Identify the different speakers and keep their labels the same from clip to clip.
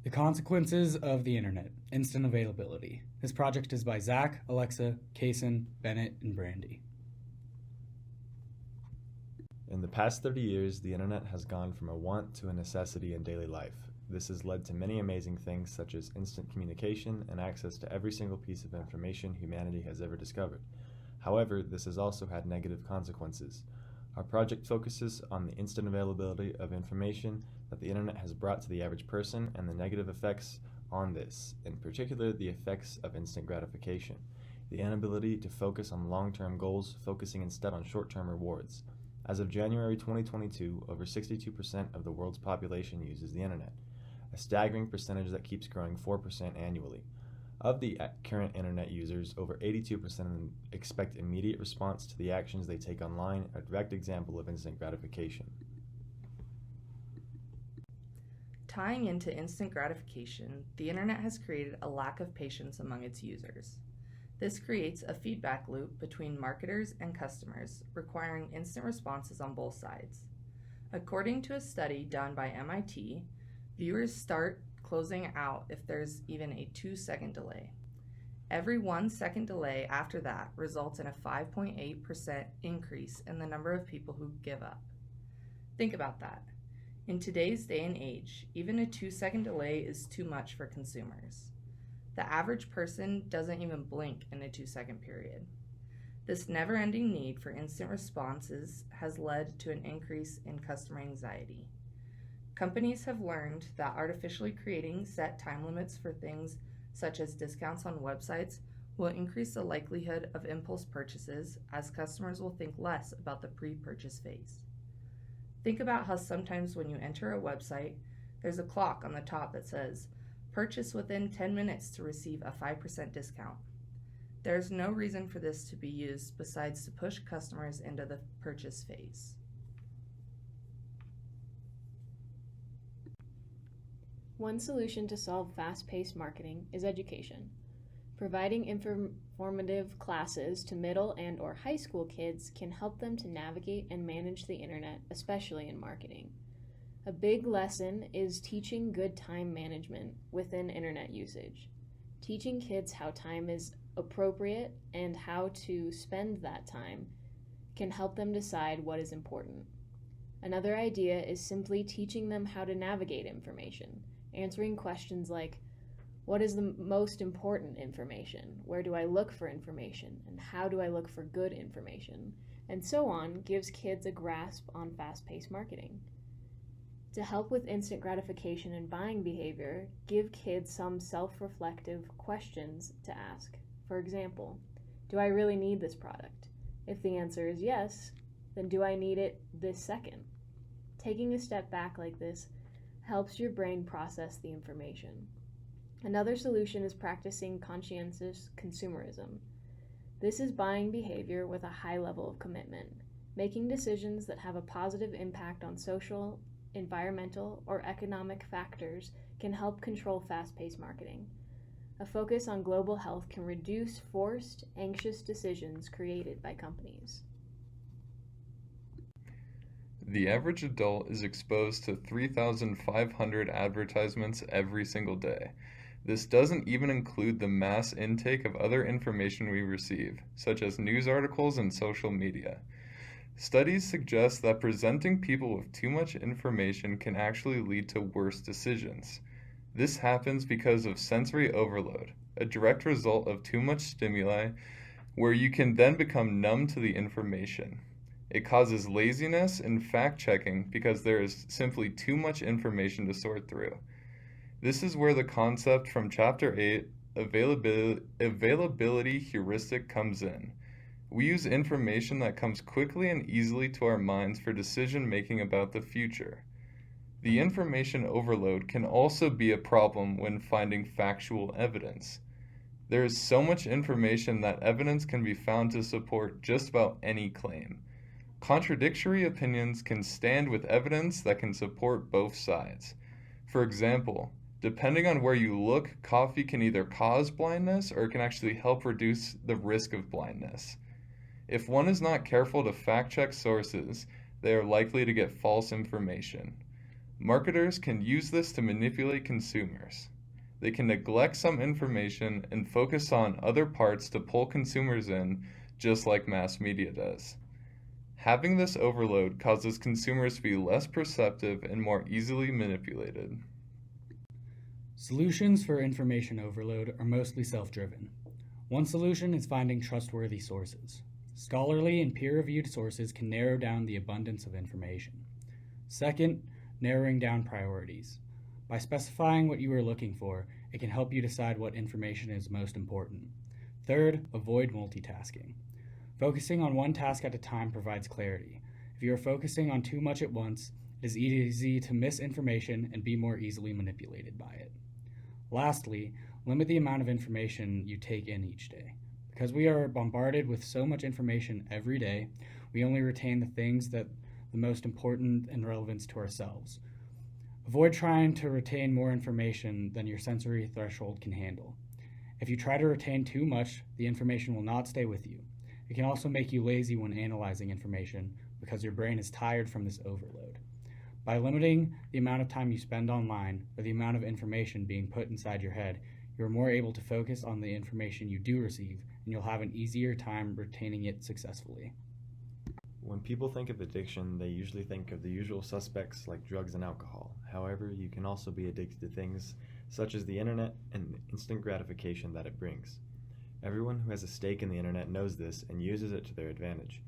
Speaker 1: The Consequences of the Internet, Instant Availability. This project is by Zach, Alexa, Kaysen, Bennett, and Brandy.
Speaker 2: In the past 30 years, the internet has gone from a want to a necessity in daily life. This has led to many amazing things such as instant communication and access to every single piece of information humanity has ever discovered. However, this has also had negative consequences. Our project focuses on the instant availability of information that the internet has brought to the average person and the negative effects on this, in particular the effects of instant gratification, the inability to focus on long-term goals, focusing instead on short-term rewards. As of January 2022, over 62% of the world's population uses the internet, a staggering percentage that keeps growing 4% annually. Of the current internet users, over 82% of them expect immediate response to the actions they take online, a direct example of instant gratification.
Speaker 3: Tying into instant gratification, the internet has created a lack of patience among its users. This creates a feedback loop between marketers and customers, requiring instant responses on both sides. According to a study done by MIT, viewers start closing out if there's even a 2-second delay. Every 1 second delay after that results in a 5.8% increase in the number of people who give up. Think about that. In today's day and age, even a 2-second delay is too much for consumers. The average person doesn't even blink in a 2-second period. This never-ending need for instant responses has led to an increase in customer anxiety. Companies have learned that artificially creating set time limits for things such as discounts on websites will increase the likelihood of impulse purchases, as customers will think less about the pre-purchase phase. Think about how sometimes when you enter a website, there's a clock on the top that says, "Purchase within 10 minutes to receive a 5% discount." There is no reason for this to be used besides to push customers into the purchase phase.
Speaker 4: One solution to solve fast-paced marketing is education. Providing informative classes to middle and/or high school kids can help them to navigate and manage the internet, especially in marketing. A big lesson is teaching good time management within internet usage. Teaching kids how time is appropriate and how to spend that time can help them decide what is important. Another idea is simply teaching them how to navigate information, answering questions like, what is the most important information? Where do I look for information? And how do I look for good information? And so on gives kids a grasp on fast-paced marketing. To help with instant gratification and buying behavior, give kids some self-reflective questions to ask. For example, do I really need this product? If the answer is yes, then do I need it this second? Taking a step back like this helps your brain process the information. Another solution is practicing conscientious consumerism. This is buying behavior with a high level of commitment, making decisions that have a positive impact on social, environmental, or economic factors can help control fast-paced marketing. A focus on global health can reduce forced, anxious decisions created by companies.
Speaker 5: The average adult is exposed to 3,500 advertisements every single day. This doesn't even include the mass intake of other information we receive, such as news articles and social media. Studies suggest that presenting people with too much information can actually lead to worse decisions. This happens because of sensory overload, a direct result of too much stimuli, where you can then become numb to the information. It causes laziness and fact-checking because there is simply too much information to sort through. This is where the concept from Chapter 8, availability heuristic, comes in. We use information that comes quickly and easily to our minds for decision-making about the future. The information overload can also be a problem when finding factual evidence. There is so much information that evidence can be found to support just about any claim. Contradictory opinions can stand with evidence that can support both sides. For example, depending on where you look, coffee can either cause blindness or it can actually help reduce the risk of blindness. If one is not careful to fact-check sources, they are likely to get false information. Marketers can use this to manipulate consumers. They can neglect some information and focus on other parts to pull consumers in, just like mass media does. Having this overload causes consumers to be less perceptive and more easily manipulated.
Speaker 1: Solutions for information overload are mostly self-driven. One solution is finding trustworthy sources. Scholarly and peer-reviewed sources can narrow down the abundance of information. Second, narrowing down priorities. By specifying what you are looking for, it can help you decide what information is most important. Third, avoid multitasking. Focusing on one task at a time provides clarity. If you are focusing on too much at once, it is easy to miss information and be more easily manipulated by it. Lastly, limit the amount of information you take in each day. Because we are bombarded with so much information every day, we only retain the things that the most important and relevant to ourselves. Avoid trying to retain more information than your sensory threshold can handle. If you try to retain too much, the information will not stay with you. It can also make you lazy when analyzing information because your brain is tired from this overload. By limiting the amount of time you spend online or the amount of information being put inside your head, you're more able to focus on the information you do receive, and you'll have an easier time retaining it successfully.
Speaker 2: When people think of addiction, they usually think of the usual suspects like drugs and alcohol. However, you can also be addicted to things such as the internet and the instant gratification that it brings. Everyone who has a stake in the internet knows this and uses it to their advantage.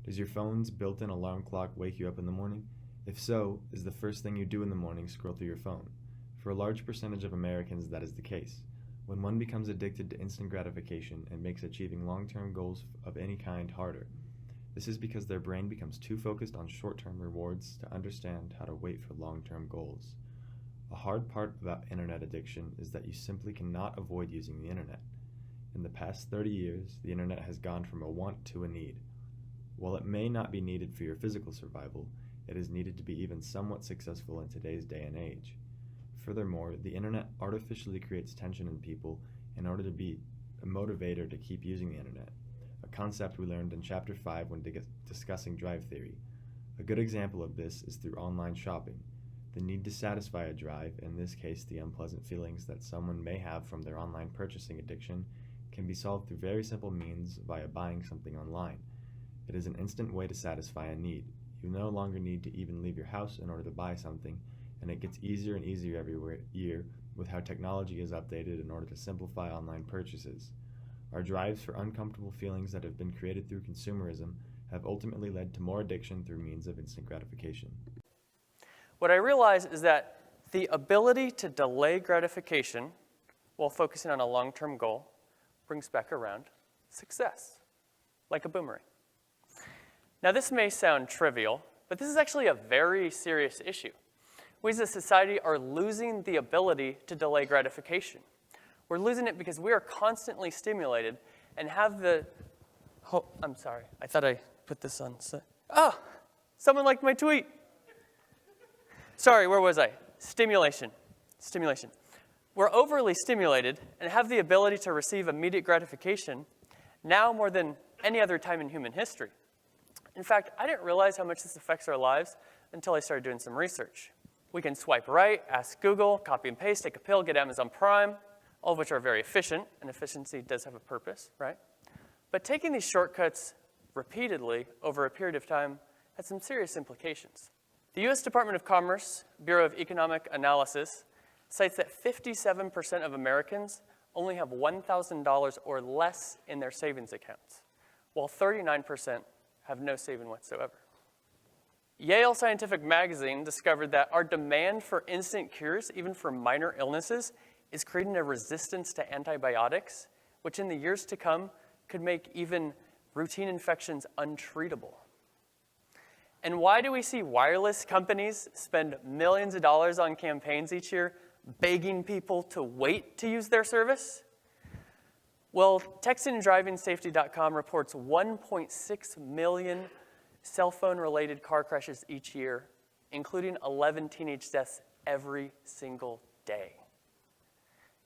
Speaker 2: Does your phone's built-in alarm clock wake you up in the morning? If so, is the first thing you do in the morning scroll through your phone? For a large percentage of Americans, that is the case. When one becomes addicted to instant gratification, it makes achieving long-term goals of any kind harder. This is because their brain becomes too focused on short-term rewards to understand how to wait for long-term goals. A hard part about internet addiction is that you simply cannot avoid using the internet. In the past 30 years, the internet has gone from a want to a need. While it may not be needed for your physical survival, it is needed to be even somewhat successful in today's day and age. Furthermore, the internet artificially creates tension in people in order to be a motivator to keep using the internet, a concept we learned in Chapter 5 when discussing drive theory. A good example of this is through online shopping. The need to satisfy a drive, in this case the unpleasant feelings that someone may have from their online purchasing addiction, can be solved through very simple means via buying something online. It is an instant way to satisfy a need. You no longer need to even leave your house in order to buy something, and it gets easier and easier every year with how technology is updated in order to simplify online purchases. Our drives for uncomfortable feelings that have been created through consumerism have ultimately led to more addiction through means of instant gratification.
Speaker 6: What I realize is that the ability to delay gratification while focusing on a long-term goal brings back around success, like a boomerang. Now, this may sound trivial, but this is actually a very serious issue. We as a society are losing the ability to delay gratification. We're losing it because we are constantly stimulated and have the, oh, I'm sorry, I thought I put this on, oh, someone liked my tweet. Sorry, where was I? Stimulation. We're overly stimulated and have the ability to receive immediate gratification now more than any other time in human history. In fact, I didn't realize how much this affects our lives until I started doing some research. We can swipe right, ask Google, copy and paste, take a pill, get Amazon Prime, all of which are very efficient, and efficiency does have a purpose, right? But taking these shortcuts repeatedly over a period of time has some serious implications. The U.S. Department of Commerce, Bureau of Economic Analysis, cites that 57% of Americans only have $1,000 or less in their savings accounts, while 39% have no saving whatsoever. Yale Scientific Magazine discovered that our demand for instant cures, even for minor illnesses, is creating a resistance to antibiotics, which in the years to come could make even routine infections untreatable. And why do we see wireless companies spend millions of dollars on campaigns each year begging people to wait to use their service? Well, TextingandDrivingSafety.com reports 1.6 million cell phone-related car crashes each year, including 11 teenage deaths every single day.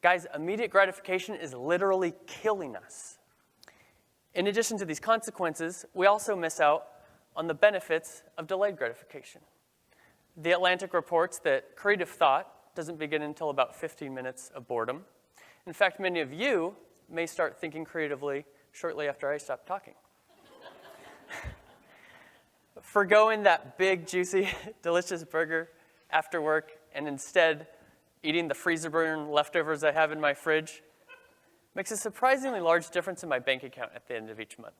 Speaker 6: Guys, immediate gratification is literally killing us. In addition to these consequences, we also miss out on the benefits of delayed gratification. The Atlantic reports that creative thought doesn't begin until about 15 minutes of boredom. In fact, many of you may start thinking creatively shortly after I stop talking. Forgoing that big, juicy, delicious burger after work and instead eating the freezer burn leftovers I have in my fridge makes a surprisingly large difference in my bank account at the end of each month.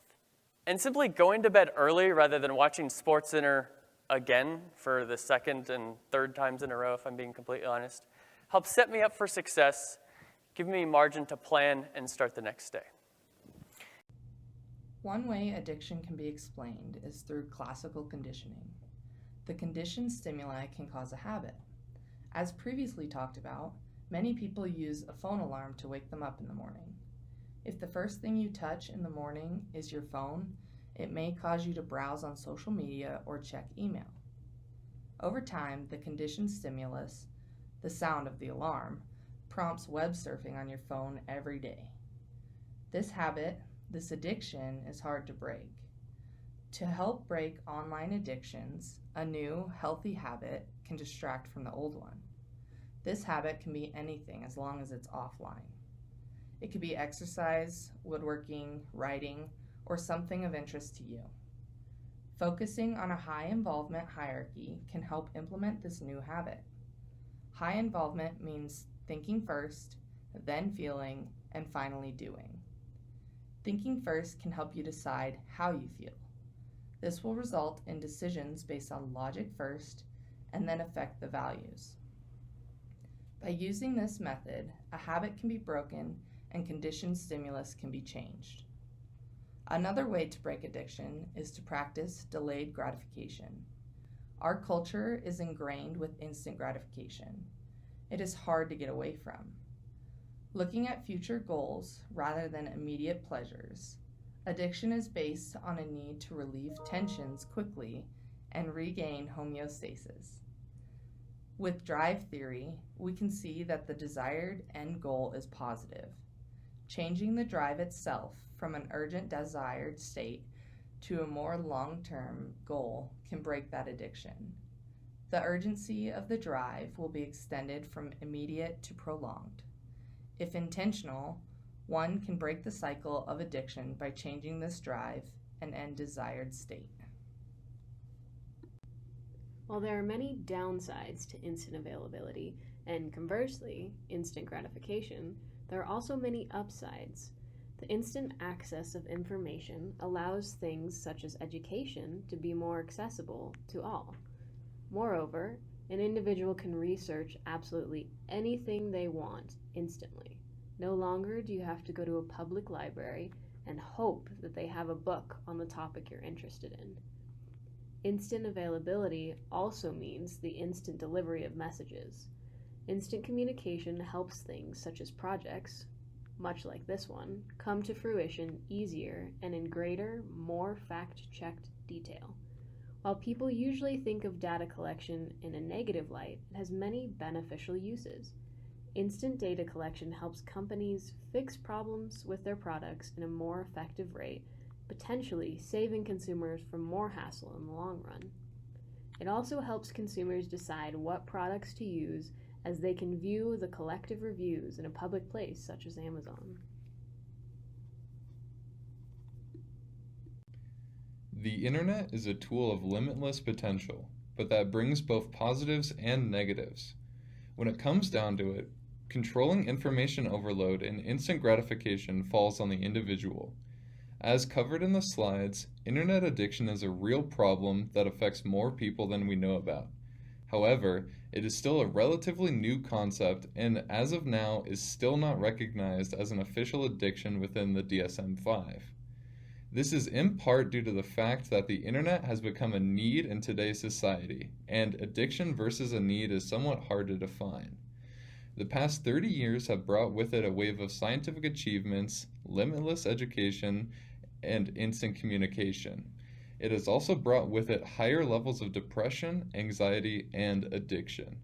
Speaker 6: And simply going to bed early rather than watching SportsCenter again for the second and third times in a row, if I'm being completely honest, helps set me up for success, give me margin to plan and start the next day.
Speaker 3: One way addiction can be explained is through classical conditioning. The conditioned stimuli can cause a habit. As previously talked about, many people use a phone alarm to wake them up in the morning. If the first thing you touch in the morning is your phone, it may cause you to browse on social media or check email. Over time, the conditioned stimulus, the sound of the alarm, prompts web surfing on your phone every day. This habit, this addiction, is hard to break. To help break online addictions, a new, healthy habit can distract from the old one. This habit can be anything as long as it's offline. It could be exercise, woodworking, writing, or something of interest to you. Focusing on a high involvement hierarchy can help implement this new habit. High involvement means thinking first, then feeling, and finally doing. Thinking first can help you decide how you feel. This will result in decisions based on logic first and then affect the values. By using this method, a habit can be broken and conditioned stimulus can be changed. Another way to break addiction is to practice delayed gratification. Our culture is ingrained with instant gratification. It is hard to get away from. Looking at future goals rather than immediate pleasures, addiction is based on a need to relieve tensions quickly and regain homeostasis. With drive theory, we can see that the desired end goal is positive. Changing the drive itself from an urgent desired state to a more long-term goal can break that addiction. The urgency of the drive will be extended from immediate to prolonged. If intentional, one can break the cycle of addiction by changing this drive and end desired state.
Speaker 4: While there are many downsides to instant availability, and conversely, instant gratification, there are also many upsides. The instant access of information allows things such as education to be more accessible to all. Moreover, an individual can research absolutely anything they want instantly. No longer do you have to go to a public library and hope that they have a book on the topic you're interested in. Instant availability also means the instant delivery of messages. Instant communication helps things such as projects, much like this one, come to fruition easier and in greater, more fact-checked detail. While people usually think of data collection in a negative light, it has many beneficial uses. Instant data collection helps companies fix problems with their products in a more effective rate, potentially saving consumers from more hassle in the long run. It also helps consumers decide what products to use as they can view the collective reviews in a public place such as Amazon.
Speaker 5: The internet is a tool of limitless potential, but that brings both positives and negatives. When it comes down to it, controlling information overload and instant gratification falls on the individual. As covered in the slides, internet addiction is a real problem that affects more people than we know about. However, it is still a relatively new concept and as of now is still not recognized as an official addiction within the DSM-5. This is in part due to the fact that the internet has become a need in today's society, and addiction versus a need is somewhat hard to define. The past 30 years have brought with it a wave of scientific achievements, limitless education, and instant communication. It has also brought with it higher levels of depression, anxiety, and addiction.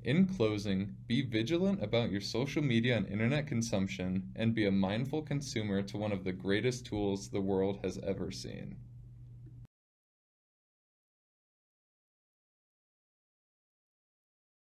Speaker 5: In closing, be vigilant about your social media and internet consumption, and be a mindful consumer to one of the greatest tools the world has ever seen.